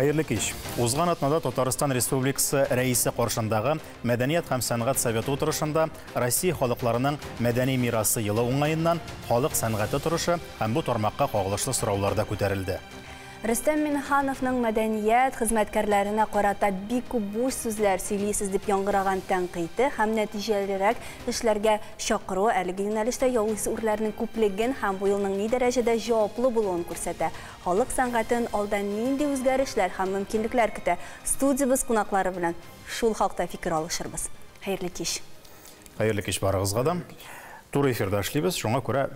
Хайырлы кич. Узган атнада Татарстан Республикасы рәисе каршындагы Мәдәният һәм сәнгать советы утырышында Россия халыкларының мәдәни мирасы елы уңайыннан халык сәнгате торышы һәм бу тармакка кагылышлы сорауларда күтәрелде. Рөстәм Миннехановның мәдәният хезмәткәрләренә карата бик күп буш сүзләр сөйлисез дип яңгыраган тәнкыйте һәм нәтиҗәлерәк эшләргә чакыру әлеге юнәлештә яулысы үрләрнең күплеген һәм бу елның ни дәрәҗәдә җаваплы булуын күрсәтә. Халык сәнгатен алда нинди үзгәрешләр һәм мөмкинлекләр көтә? Студиябыз кунаклары белән шул хакта фикер алышырбыз. Хәерле кич. Хайырлы кич барыгызга да. Туры эфирдә эшлибез, шуңа күрә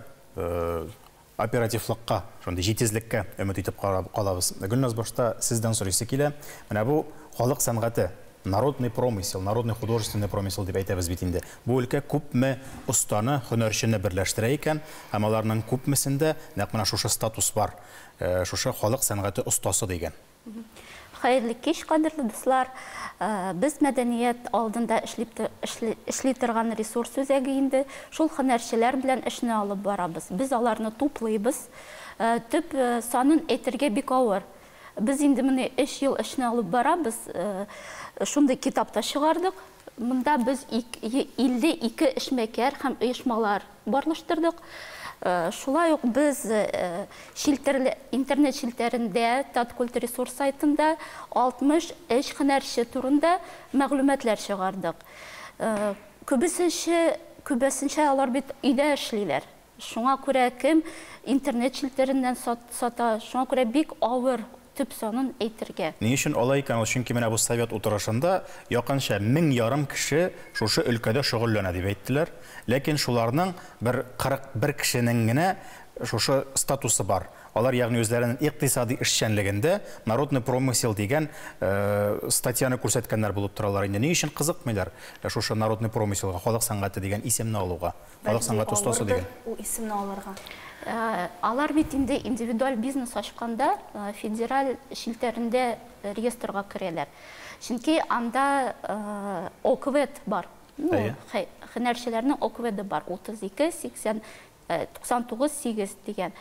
оперативлыкка, шундый җитезлеккә өмет итеп калабыз. Гөлназ башта сездән сорыйсы килә. Менә бу халык сәнгате, народный промысел, народный художественный промысел дип әйтәбез бит инде. Бу өлкә күпме останы, һөнәрчене берләштерә икән, һәм аларның күпмесендә нәкъ менә шушы статус бар. Шушы халык сәнгате остасы дигән. Хайырлы кич, кадерле дуслар. Без мәдәният алдында эшли торган ресурс үзәге инде. Шул һөнәрчеләр белән эшне алып барабыз. Без аларны туплыйбыз. Төп санын әйтергә бик авыр. Без инде менә 3 ел эшне алып барабыз. Шундый китапта чыгардык. Монда без 52 эшмәкәр һәм оешмалар барлаштырдык. Шулай ук без интернет шилтәрендә, Таткульт ресурс сайтында 60 эш һөнәрче турында мәгълүматлар чыгардык. Күбесенчә алар бит өйдә эшлиләр. Шуңа күрә кем интернет шилтәреннән сата, шуңа күрә бик авыр төп санын әйтергә. Ни өчен алай икән? Чөнки менә бу совет утырышында якынча 1000 кеше шушы өлкәдә шөгыльләнә дип әйттеләр. Ләкин шуларның 41 кешенең генә шушы статусы бар. Алар ягъни үзләренең икътисади эшчәнлегендә народный промысел дигән статьяны күрсәткәннәр булып торалар инде. Ни өчен кызыкмыйлар шушы народный промыселга, халык сәнгате дигән исемне алуга? Халык сәнгать остасы дигән. У исемне алырга. Алар бит инде индивидуаль бизнес ачканда федераль шилтәрендә реестрга керәләр. Чөнки анда ОКВЭД бар. Һөнәрчеләрнең ОКВЭДы бар. 32 80 99-8 дигән.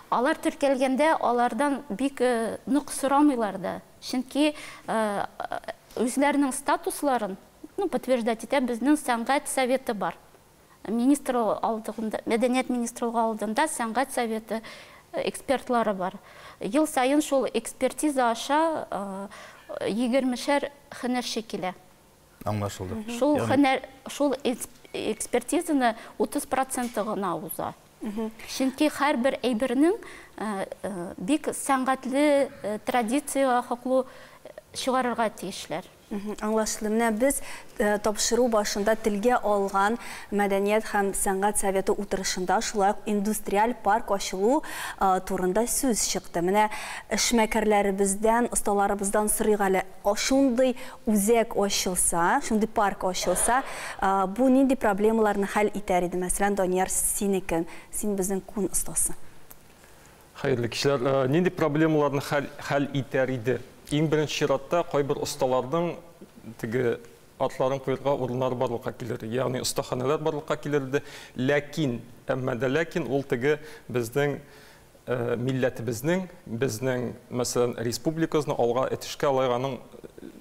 Алар теркәлгәндә алардан бик нык сорамыйлар да. Чөнки үзләренең статусларын подтверждать итә, безнең сәнгать советы бар. Министр алдында, мәдәният министрлыгы алдында сәнгать советы экспертлары бар. Ел сайын шул экспертиза аша 20 һөнәрче килә. Аңлашылды. Шул экспертизаны 30% гына уза. Чөнки һәрбер әйбернең бик сәнгатьле традициягә хаклы чыгарырга тиешләр. Аңлашылды. Менә без тапшыру башында телгә алган Мәдәният һәм сәнгать советы утырышында шулай индустриаль парк ачылу турында сүз чыкты. Менә эшмәкәрләребездән, осталарыбыздан сорыйк әле, шундый үзәк ачылса, шундый парк ачылса, бу нинди проблемаларны хәл итәр иде? Мәсәлән, Данияр, синекен, син безнең күн остасы. Хәерле кичләр, нинди проблемаларны хәл итәр иде? Иң беренче чиратта кайбер осталарның теге атларын куярга урыннары барлыкка килер. Ягъни остаханәләр барлыкка килерде. Ләкин ул теге безнең милләтебезнең, мәсәлән, республикабызның алга этишкә алайганың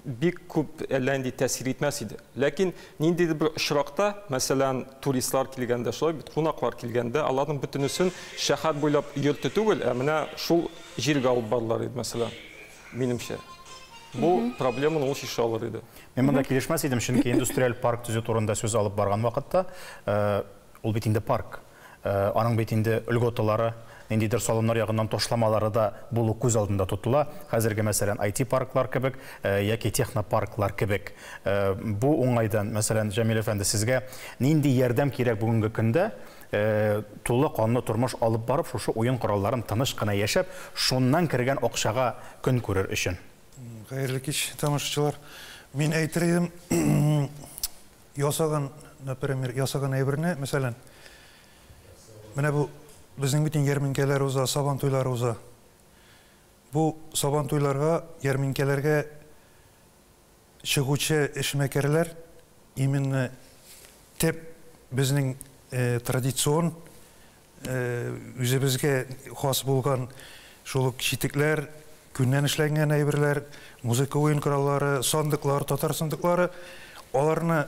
бик күп әлләнди тәсир итмәс иде. Ләкин ниндидер бер очракта, мәсәлән, туристлар килгәндә, шулай бит кунаклар килгәндә, аларның бөтенесен шәһәр буйлап йөртү түгел, менә шул җиргә алып барлар иде, мәсәлән. Минемчә. Бу проблеманы ул шиша алыр иде. Мен монда килешмәс идем, чөнки индустриаль парк төзү турында сүз алып барган вакытта, ул бит инде парк. Аның бит инде өлготалары, ниндидер салымнар ягыннан ташламалары да булу күз алдында тотыла. Хәзерге мәсәлән IT парклар кебек, яки технопарклар кебек. Бу уңайдан, мәсәлән, Җәмил әфәнде, сезгә нинди ярдәм кирәк бүгенге көндә? Тулы канлы тормыш алып барып, шушы уен коралларын тыныч кына яшәп, шуннан кергән акчага көн күрер өчен. Хәерле кич, тамашачылар. Мин әйтер идем, ясаган әйберне, мәсәлән, менә бу безнең бит ярминкәләр уза, сабан туйлары уза. Бу сабан туйларга, ярминкәләргә чыгучы эшмәкәрләр именно теп безнең традицион үзебезгә хас булган шул читекләр, күннән эшләнгән әйберләр, музыка уен кораллары, сандыклар, татар сандыклары, аларны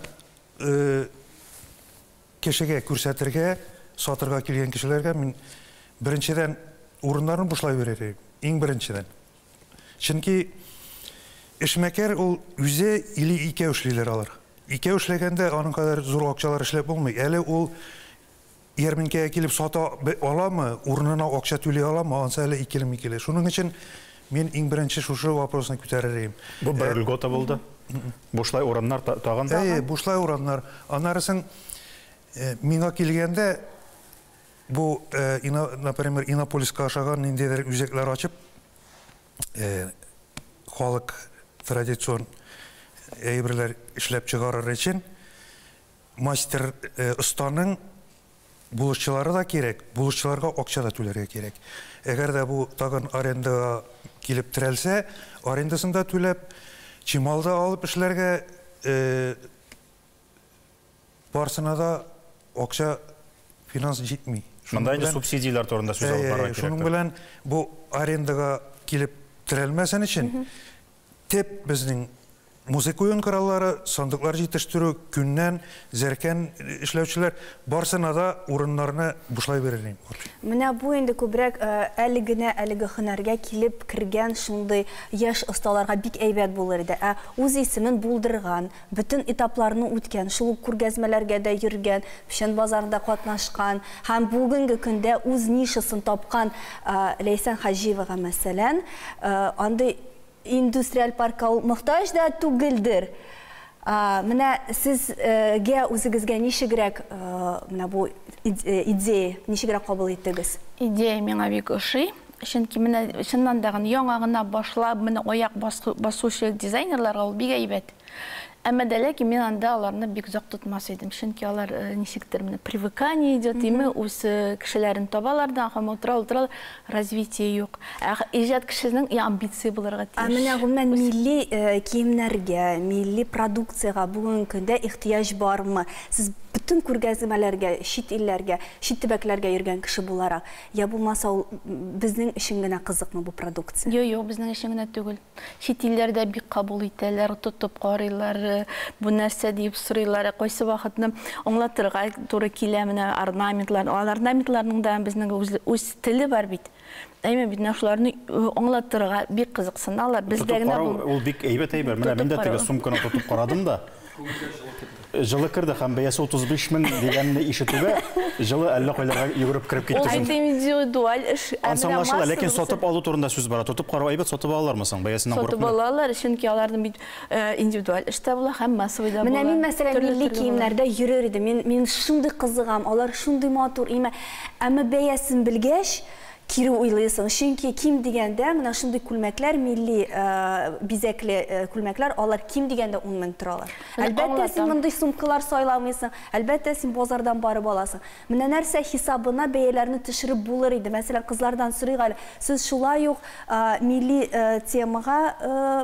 кешегә күрсәтергә, сатырга килгән кешеләргә мин беренчедән урыннарны бушлай бирәм. Иң беренчедән. Чөнки эшмәкәр ул үзе или икәү эшлиләр алар. Икәү эшләгәндә аның кадәр зур акчалар эшләп булмый. Әле ул ярминкәгә килеп сата аламы, урынына акча түли аламы, ансы әле икеле. Шуның өчен мин иң беренче шушы вопросны күтәрәм. Бу бер льгота булды. Бушлай урыннар тагын да. Бушлай урыннар. Анарысын миңа килгәндә бу, например, Иннополиска ашаган ниндидер үзәкләр ачып, халык традицион әйберләр эшләп чыгарыр өчен мастер останың булышчылары да кирәк, булышчыларга акча да түләргә кирәк. Әгәр дә бу тагын арендага килеп терәлсә, арендасын да түләп, чималда алып эшләргә барсына да акча финанс җитми. Монда инде субсидиялар турында сүз алып барырга кирәк. Шуның белән бу арендага килеп терәлмәсен өчен теп безнең музыка уен кораллары, сандыклар җитештерү, күннән зәркән эшләүчеләр барсына да урыннарны бушлай бирәләр. Менә бу инде күбрәк әлеге һөнәргә килеп кергән шундый яшь осталарга бик әйбәт булыр иде. Үз исемен булдырган, бөтен этапларны үткән, шул күргәзмәләргә дә йөргән, печән базарында катнашкан һәм бүгенге көндә үз нишасын тапкан Ләйсән Хаҗиевага мәсәлән, андый индустриаль паркка мохтаҗ да түгелдер. Менә сезгә үзегезгә ничегрәк менә бу идея, ничегрәк кабул иттегез? Идея миңа бик ошый. Чөнки менә чыннан да яңа гына башлап, менә аяк басучы дизайнерларга ул бик әйбәт. Әмма дә ләкин мин анда аларны бик озак тотмас идем. Чөнки алар ничектер менә привыкание идет, име үз кешеләрен табалар да, һәм утыра развитие юк. Иҗат кешенең амбиция булырга тиеш. Менә гомумән милли киемнәргә, милли продукцияга бүгенге көндә ихтыяҗ бармы? Сез bütün күргәзмәләргә, чит илләргә, чит төбәкләргә йөргән кеше буларак, я булмаса ул безнең өчен генә кызыкмы бу продукция? Юк, безнең өчен генә түгел. Чит илләрдә бик кабул итәләр, тотып карыйлар, бу нәрсә дип сорыйлар, кайсы вакытны аңлатырга туры килә менә орнаментлар. Орнаментларның да безнең үз теле бар бит. Әйме бит шуларны аңлатырга бик кызыксыналар. Бездә генә ул бик әйбәт әйбер. Менә мин дә теге сумканы тотып карадым да. Жылы кирде һәм бәясе 35 мең дигәнне ишетүгә, жылы әллә кайларга йөгереп кирип киттек. Ул индивидуаль эш. Ансамлашлы, ләкин сатып алу турында сүз бара. Тотып карау әйбәт, сатып алалармы соң? Бәясеннән курыкмый. Сатып алалар, чөнки аларның бит индивидуаль эштә була һәм массовыйда була. Менә мин мәсәлән милли киемнәрдә йөрер идем. Мин шундый кызыгам, алар шундый матур, әмма бәясен белгәч, кире уйлыйсың. Чөнки ким дигәндә, менә шундый күлмәкләр, милли бизәкле күлмәкләр, алар ким дигәндә 10 мең торалар. Әлбәттә син мондый сумкалар сайламыйсың, әлбәттә син базардан барып аласың. Менә нәрсә хисабына бәяләрне төшереп булыр иде. Мәсәлән, кызлардан сорыйк әле, сез шулай ук милли темага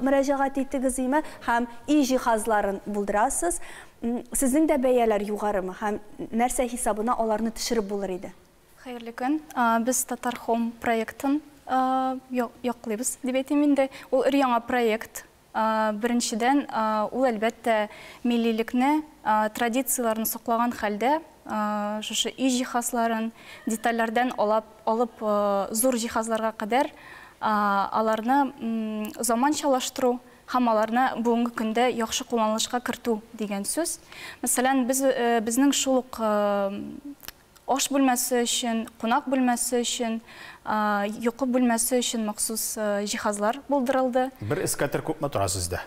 мөрәҗәгать иттегез име һәм үй җиһазларын булдырасыз. Сезнең дә бәяләр югарымы һәм нәрсә хисабына аларны төшереп булыр иде? Хәерле көн. Без Татар Home проектын яклыйбыз дип әйтим инде. Ул яңа проект. Беренчедән, ул әлбәттә миллилекне, традицияларны саклаган хәлдә, шушы үй җиһазларын детальләрдән алып зур җиһазларга кадәр аларны заманчалаштыру һәм аларны бүгенге көндә яхшы кулланылышка кертү дигән сүз. Мәсәлән, безнең шул ук аш бүлмәсе өчен, кунак бүлмәсе өчен, йокы бүлмәсе өчен махсус җиһазлар булдырылды. Бер эскатер күпме тора сездә?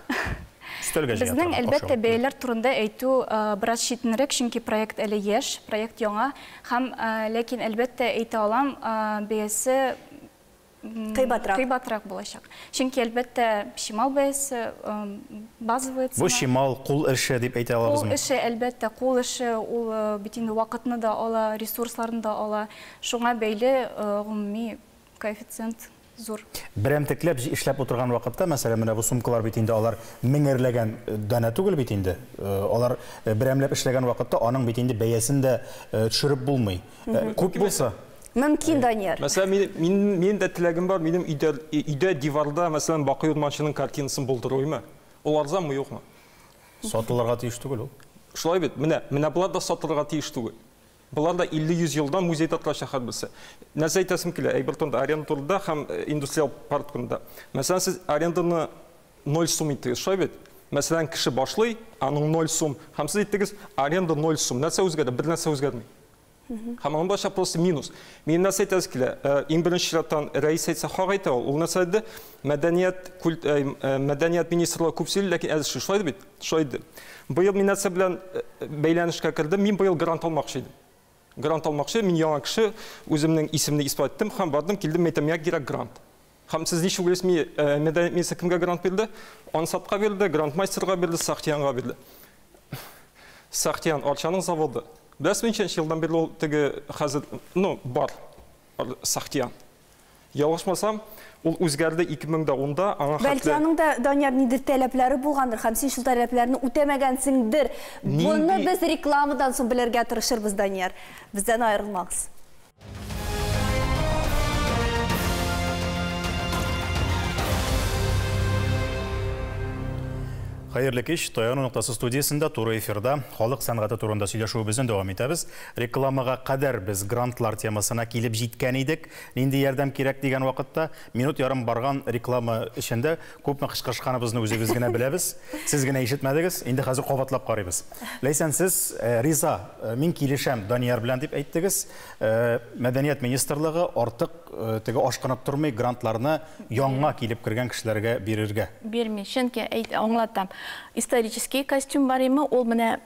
Безнең әлбәттә бәяләр турында әйтү бераз читенрәк, чөнки проект әле яшь, проект яңа, һәм ләкин әлбәттә әйтә алам, бәясе кыйбатрак булачак. Чөнки әлбәттә шимал бәясе базовый цена. Бу шимал кул эше дип әйтә алабызмы? Кул эше әлбәттә, кул эше ул бит инде вакытны да ала, ресурсларны да ала. Шуңа бәйле гомуми коэффициент зур. Берәмтекләп эшләп утырган вакытта, мәсәлән, менә бу сумкалар бит инде алар меңәрләгән дана түгел бит инде. Алар берәмләп эшләгән вакытта аның бит инде бәясен дә төшереп булмый. Күп булса Мөмкин, Данияр. Mesela benim de tilagim var, benim үйде divarda mesela Бақай Урманшының картинасын болдыру ма? Ол арзан mı yok mu? Сатыларға тиішті түгел ол. Шулай бит, міне бұлар да сатыларға тиішті ғой. Бұлар да 50-100 жылдан музейде тұра шахар білсе. Нәрсе айтасым келе, Эйбертонда аренда турында һәм индустриал парк турында. Mesela siz аренданы 0 сум иттіңіз, шулай бит? Mesela кіші башлый, аның 0 сум. Һәм сіз иттіңіз, аренда 0 сум. Нәрсе өзгерді? Bir нәрсе өзгермей. Һәм оның баша просто минус. Мен нәрсе айтасым келе, ең бірінші шираттан рәис айтса хақ айта ол нәрсе еді, мәдәният министрлігі көп сөйледі, ләкин әзірше шулай бит? Шулай еді. Быйыл мен нәрсе белән бәйләнешкә кердем, мен быйыл грант алмакчы идем. Грант алмакчы, мен яңа кеше үземнең исемне испат иттем һәм бардым, килдем, әйтәм, я кирәк грант. Һәм сез ничек уйлыйсыз, мен кемгә грант бирде? Ансатка бирде, грантмайстерга бирде, Сахтиянга бирде. Сахтиян Арчаның заводы. Без ничәнче елдан бeri ул теге хәзер, бар. Сахтиян. Ялгышмасам, ул үзгәрде 2010-да, аңа хәтле. Бәлки аның да Данияр нидер таләпләре булгандыр, һәм син шул таләпләрне үтәмәгәнсеңдер. Буны без рекламадан соң белергә тырышырбыз, Данияр. Бездән аерылмагыз. Хайырлы кеш, Тояну нуктасы студиясында туры эфирда халық сәнгате турында сөйләшүебезне дәвам итәбез. Рекламага кадәр без грантлар темасына килеп җиткән идек. Нинди ярдәм кирәк дигән вакытта минут ярым барган реклама эчендә күпме кычкырышканыбызны үзегез генә беләбез. Сез генә ишетмәдегез. Инде хәзер кабатлап карыйбыз. Ләйсән, сез риза, мин килешәм Данияр белән дип әйттегез. Мәдәният министрлыгы артык теге ашкынып тормый грантларны яңа килеп кергән кешеләргә бирергә. Бирми, чөнки аңлатам. Исторический костюм бар име, ол менә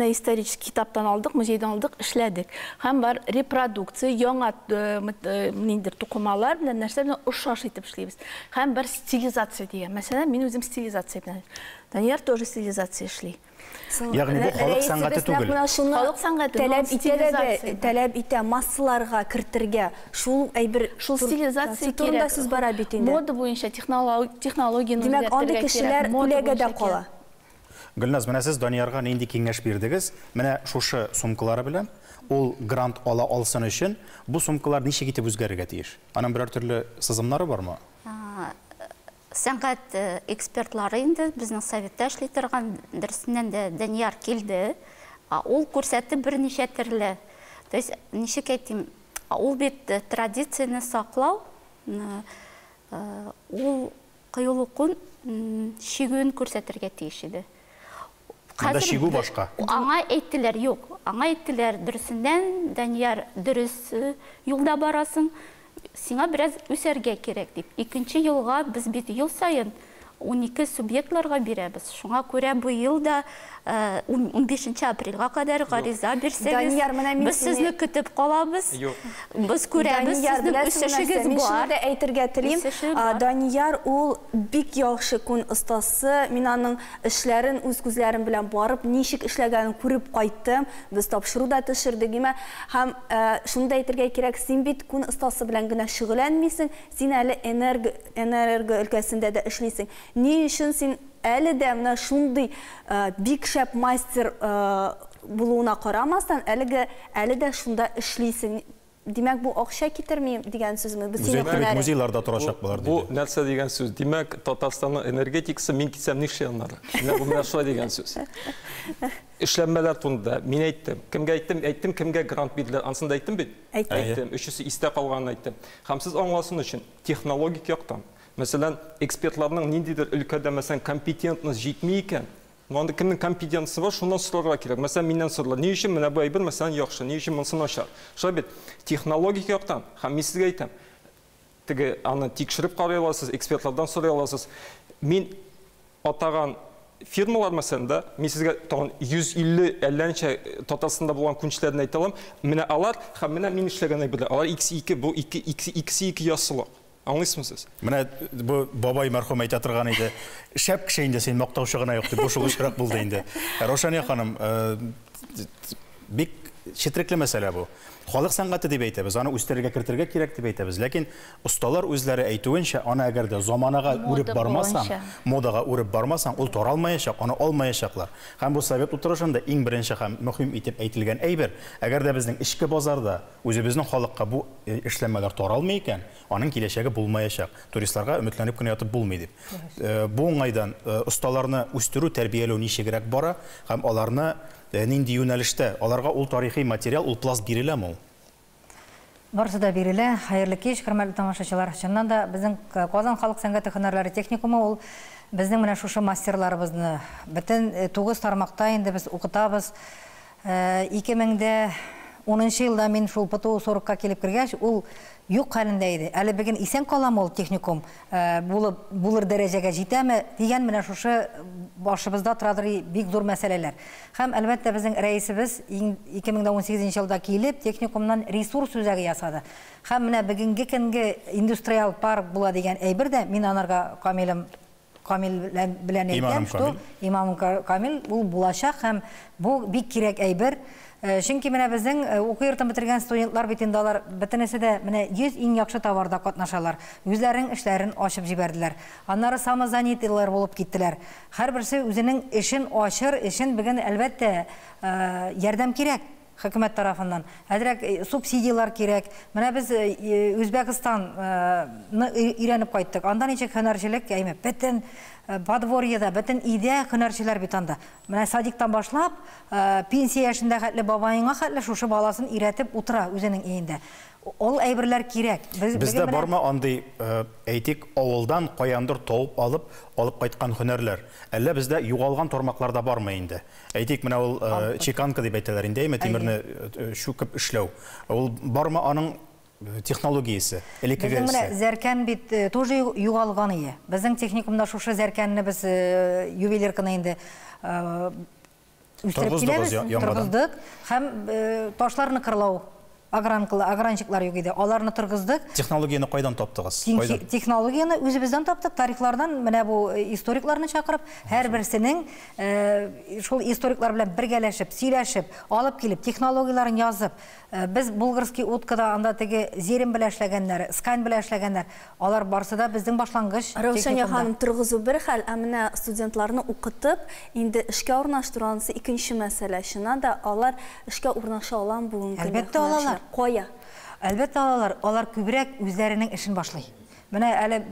исторический китаптан алдык, музейдан алдык, эшләдек. Һәм бар репродукция, яңа ниндер тукымалар белән нәрсә белән охшаш итеп эшлибез. Һәм бар стилизация дигән. Мәсәлән, мин үзем стилизация белән. Данияр тоже стилизация эшли. Ягъни бу халык сәнгате түгел. Халык сәнгате таләп итә массаларга кертергә. Шул әйбер стилизация турында сүз бара бит инде. Мода буенча технологияны Димәк, андый кешеләр күләгәдә кала. Гөлназ, менә сез Даниярга нинди киңәш бирдегез? Менә шушы сумкалары белән ул грант ала алсын өчен бу сумкалар ничек итеп үзгәрергә тиеш? Аның берәр төрле сызымнары бармы? Сәнгать экспертлары инде безнең советта эшли торган дәресеннән дә Данияр килде. Ул күрсәтте берничә төрле. То есть ничек әйтим, ул бит традицияны саклау, ул кыюлыкын шигүн күрсәтергә тиеш иде. Анда шигү башка. Аңа әйттеләр, юк. Аңа әйттеләр, дөресеннән Данияр дөрес юлда барасың. Сиңа biraz үсәргә кирәк дип. Икенче елга без бит ел сайын 12 субъектларга бирәбез. Шуңа күрә бу елда 15 апрельгә кадәр гариза бирсәгез, без сезне көтеп калабыз. Без күрәбез, сезнең үсешегез бар. Мин шуны да әйтергә телим. Данияр ул бик яхшы күн остасы. Мин аның эшләрен үз күзләрем белән барып, ничек эшләгәнен күреп кайттым. Без тапшыру да төшердек. Һәм шуны да әйтергә кирәк, син бит күн остасы белән генә шөгыльләнмисең, син әле энерго өлкәсендә дә эшлисең. Ни өчен син әле дә менә шундый бик шәп мастер булуына карамастан, әле дә шунда эшлисең. Димәк, бу акча китерми дигән сүзме? Без сине күрәбез. Музейларда торачак булар диде. Бу нәрсә дигән сүз? Димәк, Татарстанның энергетикасы мин китсәм нишләннар? Бу менә шулай дигән сүз. Эшләнмәләр турында мин әйттем. Кемгә әйттем, кемгә грант бирделәр? Ансында әйттем бит. Әйттем. Өчесе истә калганын әйттем. Һәм сез аңласын өчен технологик яктан, мәсәлән, экспертларның ниндидер өлкәдә мәсәлән компетентность җитми икән, монда кемнең компетенциясе бар, шуннан сорарга кирәк. Мәсәлән, миннән соралар. Ни өчен менә бу әйбер мәсәлән яхшы, ни өчен монысы начар? Шулай бит, технологик яктан, һәм мин сезгә әйтәм, теге аны тикшереп карый аласыз, экспертлардан сорый аласыз. Мин атаган фирмалар мәсәлән да, мин сезгә 150 әлләнчә Татарстанда булган күнчеләрне әйтә алам. Менә алар, һәм менә мин эшләгән әйберләр. Алар X2, бу 2 ясылык. Аңлыйсызмы? Менә бу бабай мәрхүм әйтә торган иде. Шәп кеше инде, син мактаучы гына юк дип, бу шул ишрак булды инде. Рошания ханым, бик четерекле мәсьәлә бу. Халык сәнгате дип әйтәбез, аны үстерергә кертергә кирәк дип әйтәбез. Ләкин осталар үзләре әйтүенчә, аны әгәр дә заманага үреп бармасаң, модага үреп бармасаң, ул таралмаячак, аны алмаячаклар. Һәм бу совет утырышында иң беренче һәм мөһим итеп әйтелгән әйбер, әгәр дә безнең ичке базарда үзебезнең халыкка бу эшләмәләр таралмый икән, аның киләчәге булмаячак. Туристларга өметләнеп кенә ятып булмый дип. Бу уңайдан осталарны үстерү, тәрбияләү ничегрәк бара һәм аларны нинди юнәлештә, аларга ул тарихи материал, ул пласт биреләме ул? Барысы да бирелә. Хәерле кич, хөрмәтле тамашачылар. Чыннан да безнең Казан халык сәнгате һөнәрләре техникумы ул безнең менә шушы мастерларыбызны бөтен 9 тармакта инде без укытабыз. 2010 елда мин шул ПТУ 40-ка килеп кергәч, ул юк хәлендә иде. Әле бүген исән калам ул техникум булыр дәрәҗәгә җитәме дигән менә шушы башыбызда торадыр бик зур мәсьәләләр. Һәм әлбәттә безнең рәисебез 2018 елда килеп техникумнан ресурс үзәге ясады. Һәм менә бүгенге көнгә индустриал парк була дигән әйбер дә мин анарга Камил белән әйткәм, что Имам Камил ул булачак һәм бу бик кирәк әйбер. Чөнки менә безнең уку йортын бетергән студентлар бит инде алар бөтенесе дә менә 100 иң яхшы товарда катнашалар. Үзләренең эшләрен ачып җибәрделәр. Аннары самозанятийлар булып киттеләр. Һәрберсе үзенең эшен ачыр, эшен бүген әлбәттә ярдәм кирәк хөкүмәт тарафыннан. Әдрәк субсидиялар кирәк. Менә без Үзбәкстанны өйрәнеп кайттык. Анда ничек һөнәрчелек әйме бөтен подворьеда, бөтен идә һөнәрчеләр бит анда. Менә садиктан башлап, пенсия яшендә хәтле бабайыңа хәтле шушы баласын өйрәтеп утыра үзенең өендә. Ол әйберләр кирәк. Бездә бармы андый әйтик авылдан каяндыр тауып алып кайткан һөнәрләр. Әллә бездә югалган тармакларда бармы инде? Әйтик, менә ул чеканка дип әйтәләр инде, тимерне шукып эшләү. Ул бармы аның технологиясы? Безнең менә зәркән бит тоже югалган иде. Безнең техникумда шушы зәркәнне без ювелирканы инде үстереп киләбез, торгыздык һәм ташларны кырлау. Агранчиклар юк иде. Аларны торгыздык. Технологияны кайдан таптыгыз? Технологияны үзебездән таптык, тарихлардан, менә бу историкларны чакырып, һәрберсенең шул историклар белән бергәләшеп, сөйләшеп, алып килеп, технологияларын язып, без Булгарский уткада анда теге зерен белән эшләгәннәр, скан белән эшләгәннәр, алар барсы да безнең башлангыч. Раушания ханым, торгызу бер хәл, ә менә студентларны укытып, инде эшкә урнаштырусы икенче мәсьәлә. Шуннан да алар эшкә урнаша алам бүгенге. Әлбәттә алалар. Кая? Әлбәттә алар күбрәк үзләренең эшен башлый. Менә әле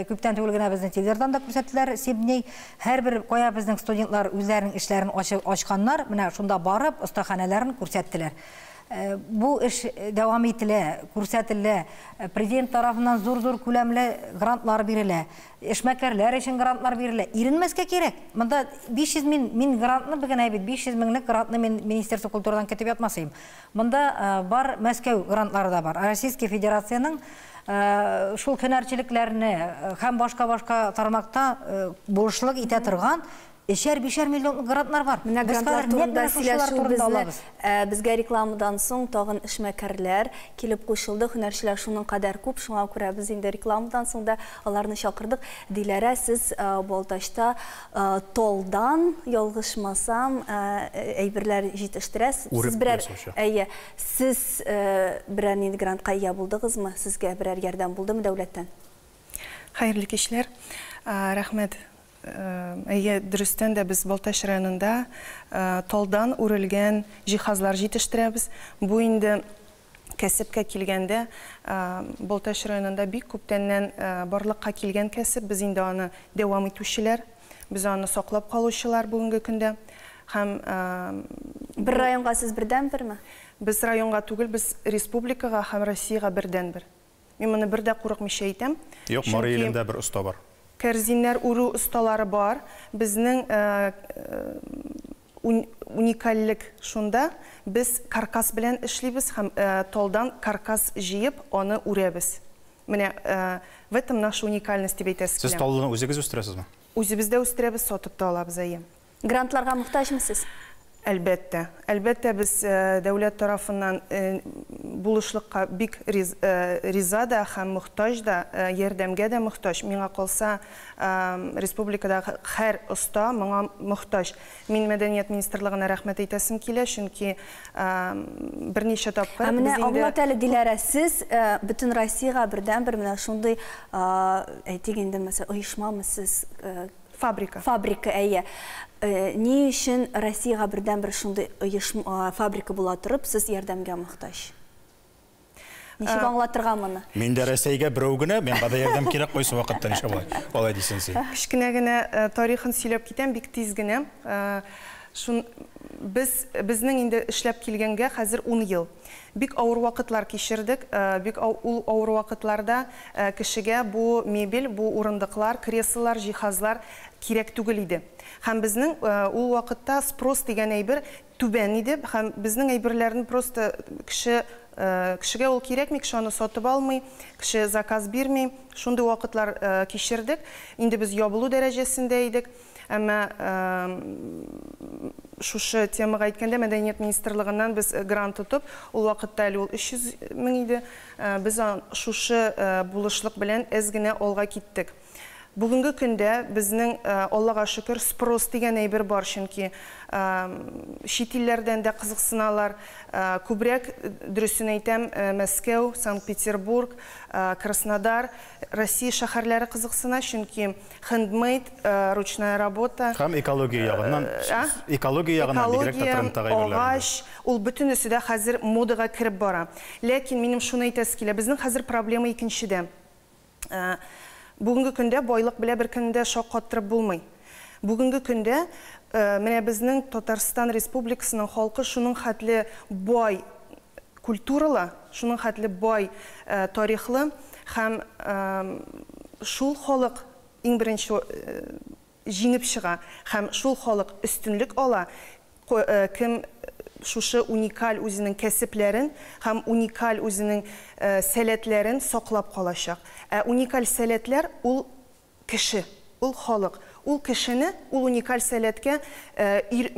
күптән түгел генә безнең телевизордан да күрсәттеләр, Себней һәрбер кая безнең студентлар үзләренең эшләрен ачканнар, менә шунда барып остаханәләрен күрсәттеләр. Бу эш дәвам ителә, күрсәтелә. Президент тарафыннан зур күләмле грантлар бирелә. Эшмәкәрләр өчен грантлар бирелә. Иренмәскә кирәк. Монда 500 мин грантны бүген әйбит 500 меңлек грантны мен Министерство культурадан көтеп ятмасым. Монда бар Мәскәү грантлары да бар. Российская Федерацияның шул һөнәрчелекләрне һәм башка тармакта булышлык итә торган 3-5 миллион грантлар бар. Менә грантлар турында сөйләшү безгә рекламадан соң тагын эшмәкәрләр килеп кушылды. Һөнәрчеләр шуның кадәр күп, шуңа күрә без инде рекламадан соң да аларны чакырдык. Диләрә, сез Балтачта толдан ялгышмасам әйберләр җитештерәсез. Сез берәр нинди грантка ия булдыгызмы? Сезгә берәр ярдәм булдымы дәүләттән? Хәерле кичләр. Рәхмәт. Дөрестән дә без Балтач районында толдан үрелгән җиһазлар җитештерәбез. Бу инде кәсепкә килгәндә Балтач районында бик күптәннән барлыкка килгән кәсеп. Без инде аны дәвам итүчеләр, без аны саклап калучылар бүгенге көндә. Һәм бер районга сез бердән берме? Без районга түгел, без республикага һәм Россиягә бердән бер. Мин моны бер дә курыкмыйча әйтәм. Юк, Мария илендә бер оста бар. Кәрзиннәр үрү осталары бар. Безнең уникальлек шунда, без каркас белән эшлибез һәм толдан каркас җыеп, аны үрәбез. Менә в этом наша уникальность дип әйтәсез. Сез толны үзегез үстерәсезме? Үзебездә үстерәбез, сатып та алабыз әйе. Грантларга мохтаҗмысыз? Әлбәттә biz дәүләт тарафыннан булышлыкка бик риза да һәм мохтаҗ да, ярдәмгә дә мохтаҗ. Миңа калса, республикадагы һәр оста моңа мохтаҗ. Мин Мәдәният министрлыгына рәхмәт әйтәсем килә, чөнки берничә тапкыр biz инде Авла тәле диләрә, сез бөтен Россиягә бердән-бер менә шундый әйтик инде, мәсәлән, оешмамысыз, фабрика әйе. Ни өчен Россиягә бердән-бер шундый фабрика була торып, сез ярдәмгә мохтаҗ? Ничек аңлатырга моны? Мин дә Россиягә берәү генә, миңа да ярдәм кирәк кайсы вакытта ничә булай. Алай дисең син. Кичкенә генә тарихын сөйләп китәм, бик тиз генә. Безнең инде эшләп килгәнгә хәзер 10 ел. Бик авыр вакытлар кичердек. Бик авыр вакытларда кешегә бу мебель, бу урындыклар, креслолар, җиһазлар кирәк түгел иде. Һәм безнең ул вакытта спрос дигән әйбер түбән иде. Һәм безнең әйберләрне просто кешегә ул кирәкми, кеше аны сатып алмый, кеше заказ бирми. Шундый вакытлар кичердек. Инде без ябылу дәрәҗәсендә идек. Әмма шушы темага әйткәндә Мәдәният министрлыгыннан без грант тотып, ул вакытта әле ул 300 мең иде. Без шушы булышлык белән әз генә алга киттек. Бүгенге көндә безнең Аллага шөкер спрос дигән әйбер бар, чөнки чит илләрдән дә кызыксыналар. Күбрәк дөресен әйтәм, Мәскәү, Санкт-Петербург, Краснодар, Россия шәһәрләре кызыксына, чөнки handmade, ручная работа. Һәм экология ягыннан бигрәк тә трендтагы әйберләр. Агач, ул бөтенесе дә хәзер модага кирип бара. Ләкин минем шуны әйтәс килә, безнең хәзер проблема икенчедә. Бүгенге көндә байлык белә бер көндә шаккаттырып булмый. Бүгенге көндә менә безнең Татарстан Республикасының халкы шуның хәтле бай культуралы, шуның хәтле бай тарихлы һәм шул халык иң беренче җиңеп чыга һәм шул халык өстенлек ала. Кем шушы уникаль үзенең кәсепләрен һәм уникаль үзенең сәләтләрен саклап калачак. Уникаль сәләтләр ул кеше, ул халык. Ул кешене, ул уникаль сәләткә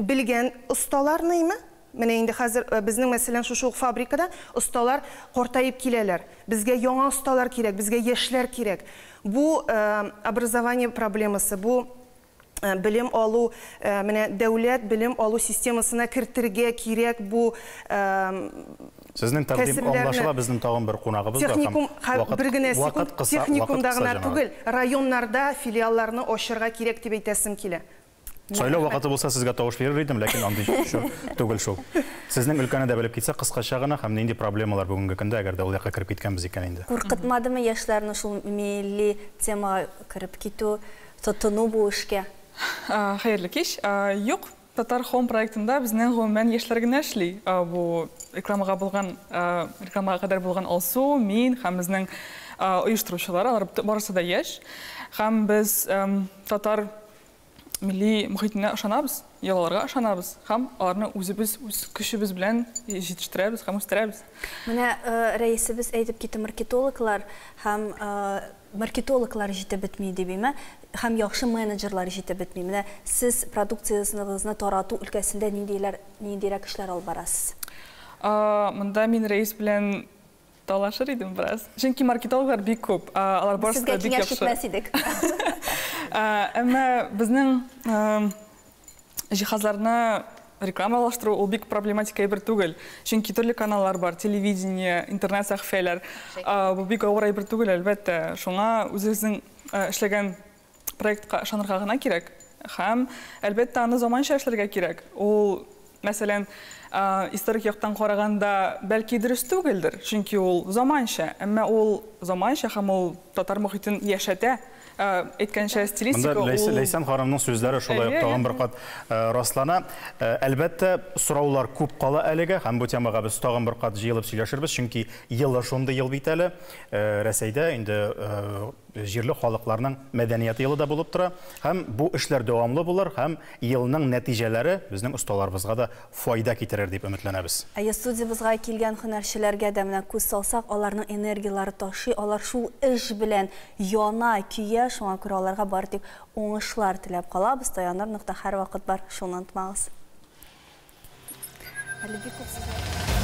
белгән осталарнымы? Менә инде хәзер безнең мәсәлән шушы фабрикада осталар картайып киләләр. Безгә яңа осталар кирәк, безгә яшьләр кирәк. Бу образование проблемасы, бу билим алу, менә дәүләт билим алу системасына кертергә кирәк бу Сезнең тәкъдим аңлашыла, безнең тагын бер кунагыбыз да. Техникум, бер генә секунд, техникумда гына түгел, районнарда филиалларны ачырга кирәк дип әйтәсем килә. Сайлау вакыты булса сезгә тавыш бирер идем, ләкин андый түгел шул. Сезнең өлкәне дә белеп китсә, кыскача гына һәм нинди проблемалар бүгенге көндә, әгәр дә ул якка кирип киткәнбез икән инде. Куркытмадымы яшьләрне шул милли темага кирип китү, тотыну бу эшкә? Хәерле кич. Юк, Татар Home проектында безнең гомумән яшьләр генә эшли. Бу рекламага кадәр булган алсу, мин һәм безнең оештыручылар, алар барысы да яшь. Һәм без татар милли мөхитенә ышанабыз, ялларга ышанабыз һәм аларны үзебез үз көчебез белән җитештерәбез һәм үстерәбез. Менә рәисебез әйтеп китте, маркетологлар һәм маркетологлар җитеп бетми дибеме, һәм яхшы менеджерлар җитеп бетми. Менә сез продукциясыгызны тарату өлкәсендә ниндирәк эшләр алып барасыз? Монда мин рәис белән талашыр идем бераз. Чөнки маркетологлар бик күп. Алар барысы да бик яхшы. Сезгә киңәш итмәс идек. Әмма безнең җиһазларны рекламалаштыру ул бик проблематик әйбер түгел. Чөнки төрле каналлар бар, телевидение, интернет сәхифәләр. Бу бик авыр әйбер түгел, әлбәттә. Шуңа үзегезнең эшләгән проектка ышанырга гына кирәк. Һәм әлбәттә аны заманча эшләргә кирәк. Ул, мәсәлән, историк яктан караганда бәлки дөрес түгелдер, чөнки ул заманча, әмма ул заманча һәм ул татар мөхитен яшәтә. Әйткәнчә стилистика ул... Ләйсән ханымның сүзләре шулай тагын бер кат раслана. Әлбәттә, сораулар күп кала әлегә, һәм бу темага без тагын бер кат җыелып сөйләшербез, чөнки елы шундый ел бит әле. Рәсәйдә инде җирле халыкларның мәдәнияты елы да булып тора, һәм бу эшләр дәвамлы булыр, һәм елның нәтиҗәләре безнең осталарыбызга да файда китерер дип өметләнәбез. Студиябызга килгән һөнәрчеләргә дә менә күз салсак, аларның энергиялары ташый, алар шул эш белән яна, көя, шуңа күрә аларга бары тик уңышлар теләп калабыз. Таяныр нокта һәр вакыт бар, шуны онытмагыз. Әле бик күп